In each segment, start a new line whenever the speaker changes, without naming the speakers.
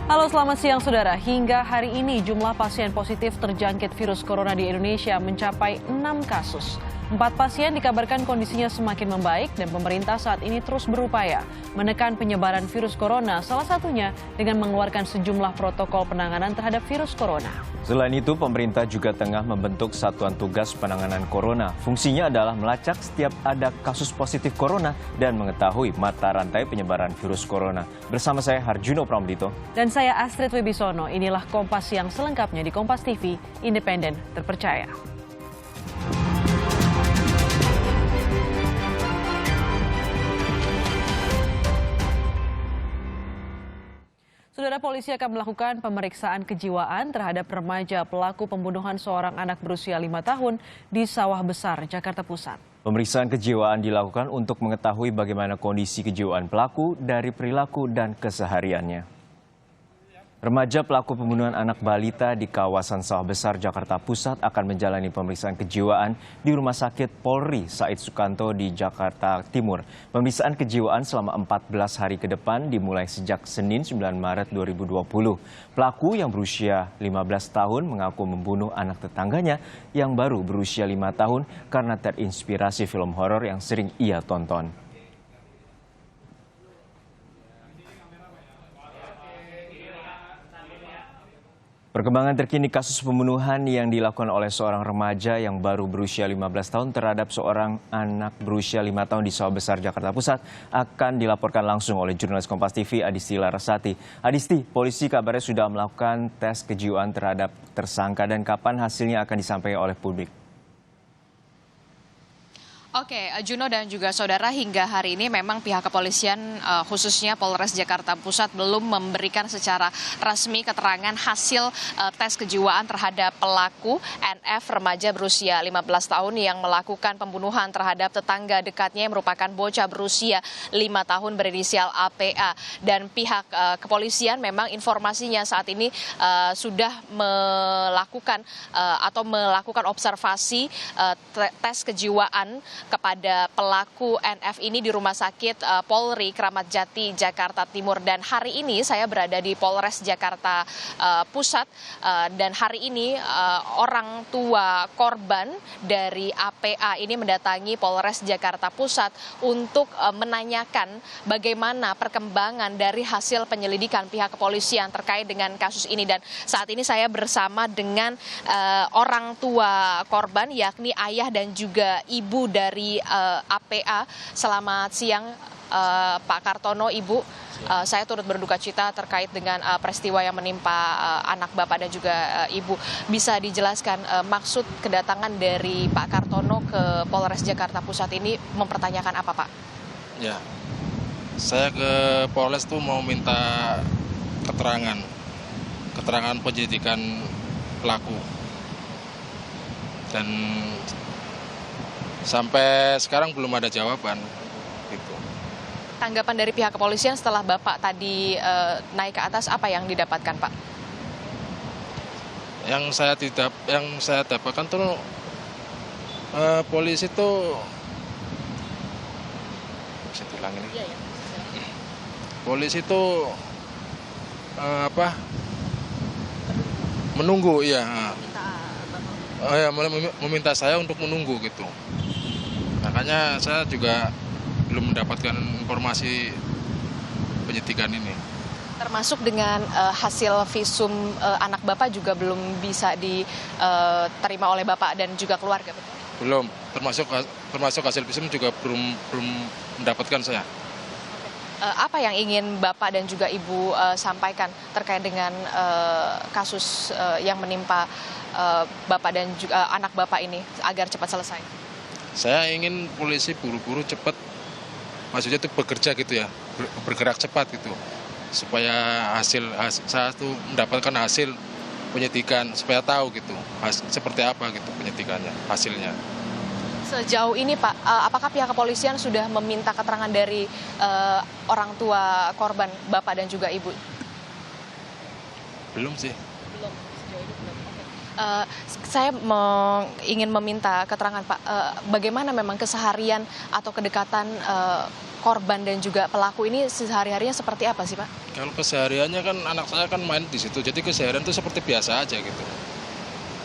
Halo, selamat siang saudara. Hingga hari ini jumlah pasien positif terjangkit virus corona di Indonesia mencapai 6 kasus. 4 pasien dikabarkan kondisinya semakin membaik dan pemerintah saat ini terus berupaya menekan penyebaran virus corona, salah satunya dengan mengeluarkan sejumlah protokol penanganan terhadap virus corona.
Selain itu, pemerintah juga tengah membentuk satuan tugas penanganan corona. Fungsinya adalah melacak setiap ada kasus positif corona dan mengetahui mata rantai penyebaran virus corona. Bersama saya Harjuno Pramdito.
Dan saya Astrid Wibisono. Inilah Kompas yang selengkapnya di Kompas TV, independen, terpercaya. Saudara, polisi akan melakukan pemeriksaan kejiwaan terhadap remaja pelaku pembunuhan seorang anak berusia 5 tahun di Sawah Besar, Jakarta Pusat.
Pemeriksaan kejiwaan dilakukan untuk mengetahui bagaimana kondisi kejiwaan pelaku dari perilaku dan kesehariannya. Remaja pelaku pembunuhan anak balita di kawasan Sawah Besar, Jakarta Pusat akan menjalani pemeriksaan kejiwaan di Rumah Sakit Polri Said Sukanto di Jakarta Timur. Pemeriksaan kejiwaan selama 14 hari ke depan dimulai sejak Senin 9 Maret 2020. Pelaku yang berusia 15 tahun mengaku membunuh anak tetangganya yang baru berusia 5 tahun karena terinspirasi film horor yang sering ia tonton. Perkembangan terkini kasus pembunuhan yang dilakukan oleh seorang remaja yang baru berusia 15 tahun terhadap seorang anak berusia 5 tahun di Sawah Besar, Jakarta Pusat akan dilaporkan langsung oleh jurnalis Kompas TV Adisti Larasati. Adisti, polisi kabarnya sudah melakukan tes kejiwaan terhadap tersangka dan kapan hasilnya akan disampaikan oleh publik?
Oke, Juno dan juga saudara, hingga hari ini memang pihak kepolisian khususnya Polres Jakarta Pusat belum memberikan secara resmi keterangan hasil tes kejiwaan terhadap pelaku NF remaja berusia 15 tahun yang melakukan pembunuhan terhadap tetangga dekatnya yang merupakan bocah berusia 5 tahun berinisial APA. Dan pihak kepolisian memang informasinya saat ini sudah melakukan observasi tes kejiwaan kepada pelaku NF ini di Rumah Sakit Polri Kramat Jati, Jakarta Timur. Dan hari ini saya berada di Polres Jakarta Pusat dan hari ini orang tua korban dari APA ini mendatangi Polres Jakarta Pusat untuk menanyakan bagaimana perkembangan dari hasil penyelidikan pihak kepolisian terkait dengan kasus ini. Dan saat ini saya bersama dengan orang tua korban, yakni ayah dan juga ibu dari APA. Selamat siang Pak Kartono, Ibu. Saya turut berduka cita terkait dengan peristiwa yang menimpa anak Bapak dan juga Ibu. Bisa dijelaskan maksud kedatangan dari Pak Kartono ke Polres Jakarta Pusat ini mempertanyakan apa, Pak?
Ya, saya ke Polres tuh mau minta keterangan penyelidikan pelaku. Dan sampai sekarang belum ada jawaban. Gitu.
Tanggapan dari pihak kepolisian setelah Bapak tadi naik ke atas, apa yang didapatkan, Pak?
Yang saya dapatkan tuh polisi tuh bisa diulang ini.
Iya, ya.
Polisi tuh menunggu, ya. Meminta saya untuk menunggu gitu. Makanya saya juga belum mendapatkan informasi penyidikan ini.
Termasuk dengan hasil visum anak Bapak juga belum bisa diterima oleh Bapak dan juga keluarga, betul?
Belum, termasuk hasil visum juga belum mendapatkan saya.
Apa yang ingin Bapak dan juga Ibu sampaikan terkait dengan kasus yang menimpa Bapak dan juga anak Bapak ini agar cepat selesai?
Saya ingin polisi buru-buru cepat, maksudnya itu bekerja gitu ya, bergerak cepat gitu, supaya saya tuh mendapatkan hasil penyidikan, supaya tahu gitu seperti apa gitu penyidikannya, hasilnya.
Sejauh ini Pak, apakah pihak kepolisian sudah meminta keterangan dari orang tua korban, Bapak dan juga Ibu?
Belum sih.
Belum, sejauh ini belum. Saya ingin meminta keterangan Pak, bagaimana memang keseharian atau kedekatan korban dan juga pelaku ini sehari-harinya seperti apa sih, Pak?
Kalau kesehariannya kan anak saya kan main di situ, jadi keseharian itu seperti biasa aja gitu.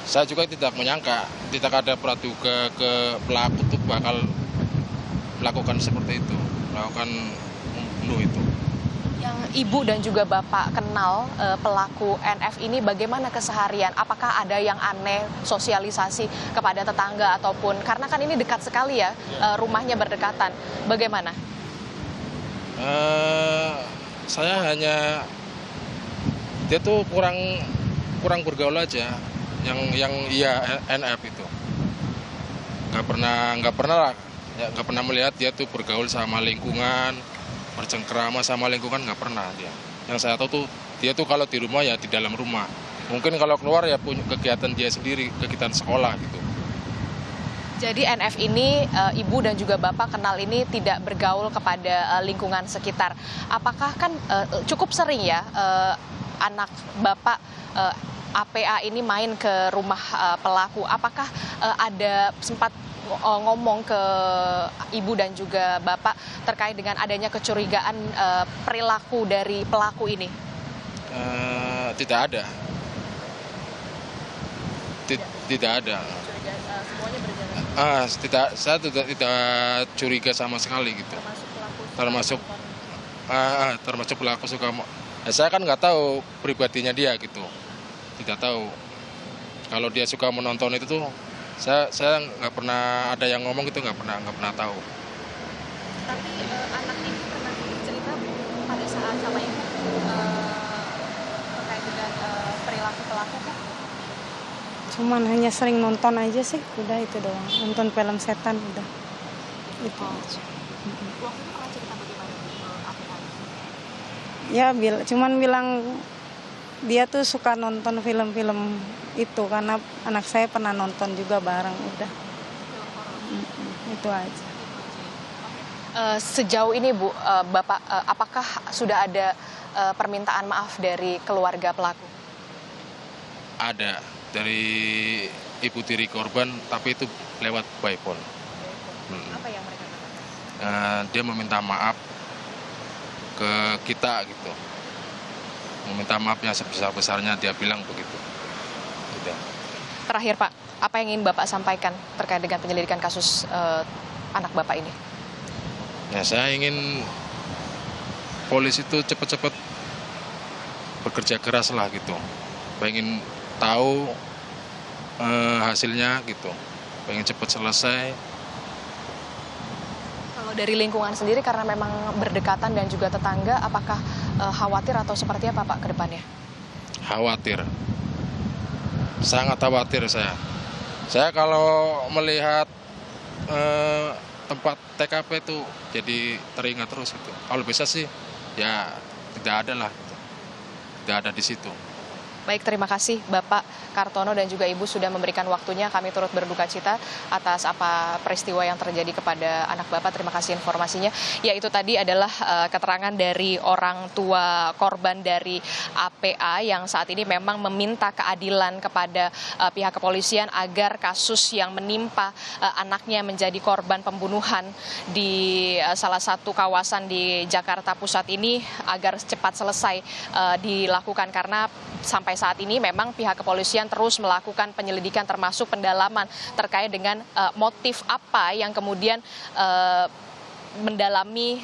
Saya juga tidak menyangka, tidak ada praduga ke pelaku tuh bakal melakukan seperti itu, melakukan membunuh itu.
Yang ibu dan juga bapak kenal pelaku NF ini bagaimana keseharian? Apakah ada yang aneh sosialisasi kepada tetangga ataupun karena kan ini dekat sekali ya, rumahnya berdekatan. Bagaimana?
Saya hanya dia tuh kurang bergaul aja, yang iya NF itu nggak pernah melihat dia tuh bergaul sama lingkungan, bercengkerama sama lingkungan, nggak pernah dia. Yang saya tahu tuh dia tuh kalau di rumah ya di dalam rumah. Mungkin kalau keluar ya punya kegiatan dia sendiri, kegiatan sekolah gitu.
Jadi NF ini ibu dan juga bapak kenal ini tidak bergaul kepada lingkungan sekitar. Apakah kan cukup sering ya anak bapak APA ini main ke rumah pelaku? Apakah ada sempat ngomong ke ibu dan juga bapak terkait dengan adanya kecurigaan perilaku dari pelaku ini?
Tidak ada. Tidak ada.
Semuanya berjalan.
Saya tidak curiga sama sekali gitu. Termasuk pelaku suka. Saya kan nggak tahu pribadinya dia gitu. Tidak tahu. Kalau dia suka menonton itu tuh, saya nggak pernah ada yang ngomong gitu, nggak pernah tahu.
Tapi anak ini pernah cerita pada saat sama ibu terkait dengan perilaku pelaku kan?
Cuman hanya sering nonton aja sih, udah itu doang. Nonton film setan udah. Itu aja.
Waktu itu pernah cerita bagaimana apa?
Ya, cuman bilang dia tuh suka nonton film-film itu karena anak saya pernah nonton juga bareng udah. Itu aja.
Sejauh ini Bu, Bapak, apakah sudah ada permintaan maaf dari keluarga pelaku?
Ada dari ibu tiri korban, tapi itu lewat by phone.
Apa yang mereka katakan?
Dia meminta maaf ke kita gitu. Meminta maaf yang sebesar-besarnya, dia bilang begitu. Udah.
Terakhir Pak, apa yang ingin Bapak sampaikan terkait dengan penyelidikan kasus anak Bapak ini?
Ya, saya ingin polisi itu cepat-cepat bekerja keras lah gitu. Pengen tahu hasilnya gitu. Pengen cepat selesai.
Kalau dari lingkungan sendiri karena memang berdekatan dan juga tetangga, apakah khawatir atau seperti apa Pak ke depannya?
Khawatir. Sangat khawatir saya. Saya kalau melihat tempat TKP itu jadi teringat terus gitu. Kalau bisa sih ya tidak ada lah. Gitu. Tidak ada di situ.
Baik, terima kasih Bapak Kartono dan juga Ibu sudah memberikan waktunya. Kami turut berduka cita atas apa peristiwa yang terjadi kepada anak Bapak. Terima kasih informasinya. Ya, itu tadi adalah keterangan dari orang tua korban dari APA yang saat ini memang meminta keadilan kepada pihak kepolisian agar kasus yang menimpa anaknya menjadi korban pembunuhan di salah satu kawasan di Jakarta Pusat ini agar cepat selesai dilakukan karena sampai saat ini memang pihak kepolisian terus melakukan penyelidikan termasuk pendalaman terkait dengan motif apa yang kemudian mendalami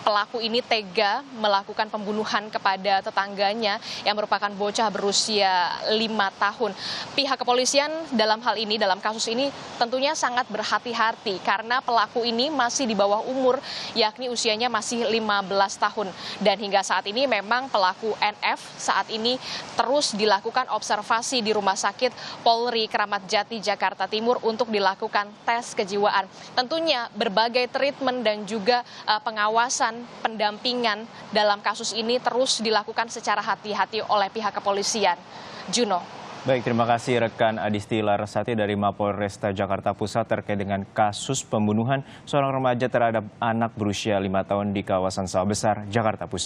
pelaku ini tega melakukan pembunuhan kepada tetangganya yang merupakan bocah berusia 5 tahun. Pihak kepolisian dalam hal ini, dalam kasus ini tentunya sangat berhati-hati karena pelaku ini masih di bawah umur, yakni usianya masih 15 tahun. Dan hingga saat ini memang pelaku NF saat ini terus dilakukan observasi di Rumah Sakit Polri Kramat Jati, Jakarta Timur untuk dilakukan tes kejiwaan. Tentunya berbagai treatment dan juga pengawasan, pendampingan dalam kasus ini terus dilakukan secara hati-hati oleh pihak kepolisian. Juno.
Baik, terima kasih rekan Adisti Larasati dari Mapolresta Jakarta Pusat terkait dengan kasus pembunuhan seorang remaja terhadap anak berusia 5 tahun di kawasan Sawah Besar, Jakarta Pusat.